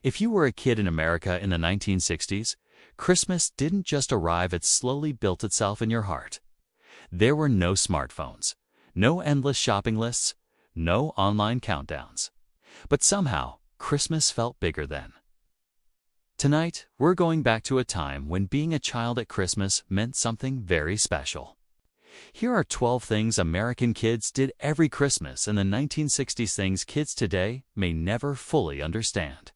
If you were a kid in America in the 1960s, Christmas didn't just arrive, it slowly built itself in your heart. There were no smartphones, no endless shopping lists, no online countdowns. But somehow, Christmas felt bigger then. Tonight, we're going back to a time when being a child at Christmas meant something very special. Here are 12 things American kids did every Christmas in the 1960s, things kids today may never fully understand.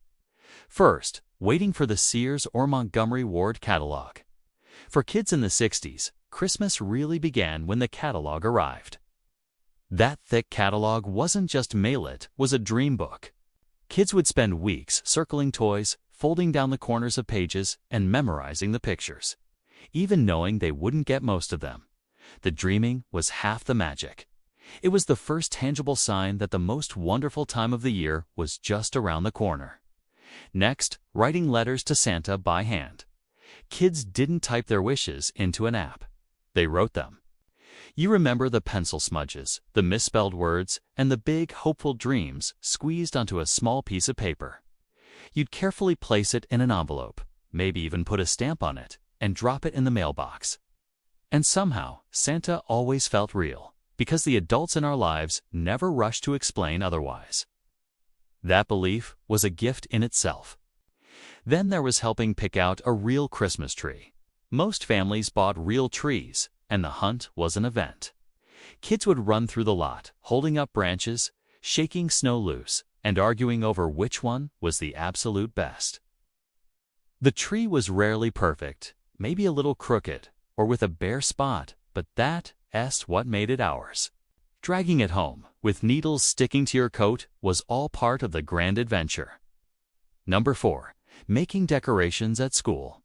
First, waiting for the Sears or Montgomery Ward catalog. For kids in the 60s, Christmas really began when the catalog arrived. That thick catalog wasn't just mail, it was a dream book. Kids would spend weeks circling toys, folding down the corners of pages, and memorizing the pictures, even knowing they wouldn't get most of them. The dreaming was half the magic. It was the first tangible sign that the most wonderful time of the year was just around the corner. Next, writing letters to Santa by hand. Kids didn't type their wishes into an app. They wrote them. You remember the pencil smudges, the misspelled words, and the big, hopeful dreams squeezed onto a small piece of paper. You'd carefully place it in an envelope, maybe even put a stamp on it, and drop it in the mailbox. And somehow, Santa always felt real, because the adults in our lives never rushed to explain otherwise. That belief was a gift in itself. Then there was helping pick out a real Christmas tree. Most families bought real trees, and the hunt was an event. Kids would run through the lot, holding up branches, shaking snow loose, and arguing over which one was the absolute best. The tree was rarely perfect, maybe a little crooked, or with a bare spot, but that's what made it ours. Dragging it home, with needles sticking to your coat, was all part of the grand adventure. Number 4. Making decorations at school.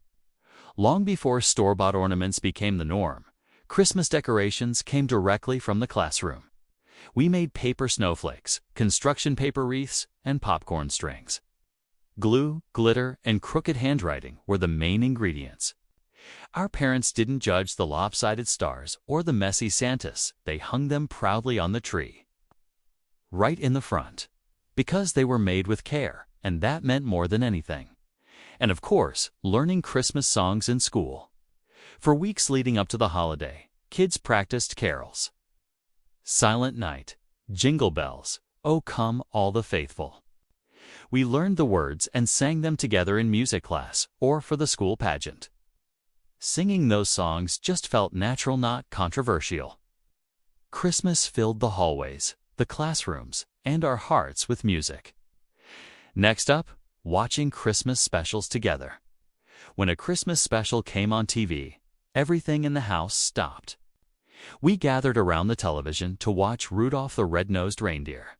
Long before store-bought ornaments became the norm, Christmas decorations came directly from the classroom. We made paper snowflakes, construction paper wreaths, and popcorn strings. Glue, glitter, and crooked handwriting were the main ingredients. Our parents didn't judge the lopsided stars or the messy Santas. They hung them proudly on the tree, right in the front, because they were made with care, and that meant more than anything. And of course, learning Christmas songs in school. For weeks leading up to the holiday, kids practiced carols. Silent Night, Jingle Bells, O Come All the Faithful. We learned the words and sang them together in music class or for the school pageant. Singing those songs just felt natural, not controversial. Christmas filled the hallways, the classrooms, and our hearts with music. Next up, watching Christmas specials together. When a Christmas special came on TV, everything in the house stopped. We gathered around the television to watch Rudolph the Red-Nosed Reindeer,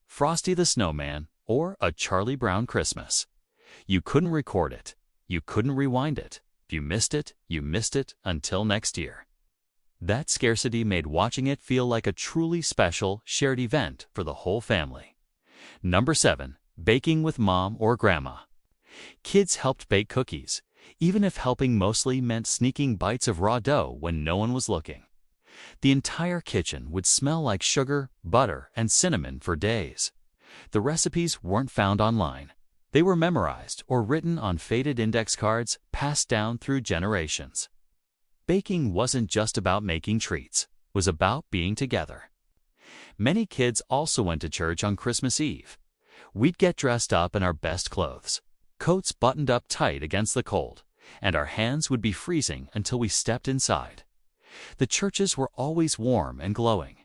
Frosty the Snowman, or A Charlie Brown Christmas. You couldn't record it. You couldn't rewind it. If you missed it, you missed it until next year. That scarcity made watching it feel like a truly special, shared event for the whole family. Number 7. Baking with mom or grandma. Kids helped bake cookies, even if helping mostly meant sneaking bites of raw dough when no one was looking. The entire kitchen would smell like sugar, butter, and cinnamon for days. The recipes weren't found online. They were memorized or written on faded index cards passed down through generations. Baking wasn't just about making treats. It was about being together. Many kids also went to church on Christmas Eve. We'd get dressed up in our best clothes, coats buttoned up tight against the cold, and our hands would be freezing until we stepped inside. The churches were always warm and glowing.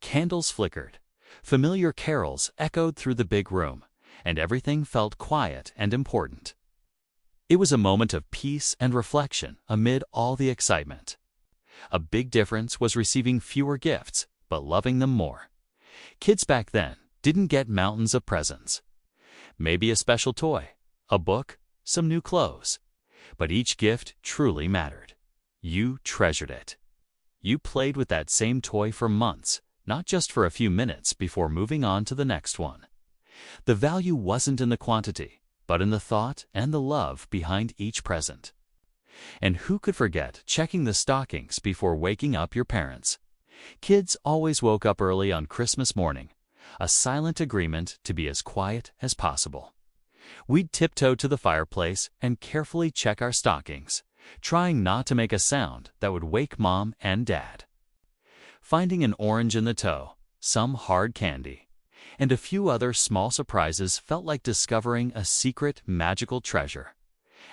Candles flickered. Familiar carols echoed through the big room, and everything felt quiet and important. It was a moment of peace and reflection amid all the excitement. A big difference was receiving fewer gifts, but loving them more. Kids back then didn't get mountains of presents. Maybe a special toy, a book, some new clothes. But each gift truly mattered. You treasured it. You played with that same toy for months, not just for a few minutes before moving on to the next one. The value wasn't in the quantity, but in the thought and the love behind each present. And who could forget checking the stockings before waking up your parents? Kids always woke up early on Christmas morning, a silent agreement to be as quiet as possible. We'd tiptoe to the fireplace and carefully check our stockings, trying not to make a sound that would wake Mom and Dad. Finding an orange in the toe, some hard candy, and a few other small surprises felt like discovering a secret, magical treasure.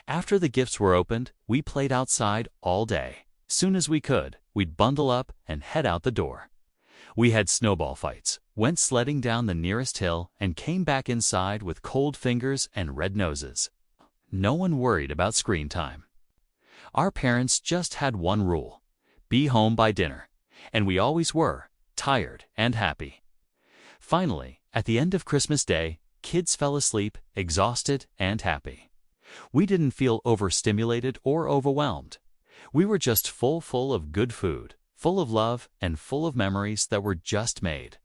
After the gifts were opened, we played outside all day. Soon as we could, we'd bundle up and head out the door. We had snowball fights, went sledding down the nearest hill, and came back inside with cold fingers and red noses. No one worried about screen time. Our parents just had one rule: be home by dinner, and we always were, tired and happy. Finally, at the end of Christmas Day, kids fell asleep, exhausted and happy. We didn't feel overstimulated or overwhelmed. We were just full of good food, full of love, and full of memories that were just made.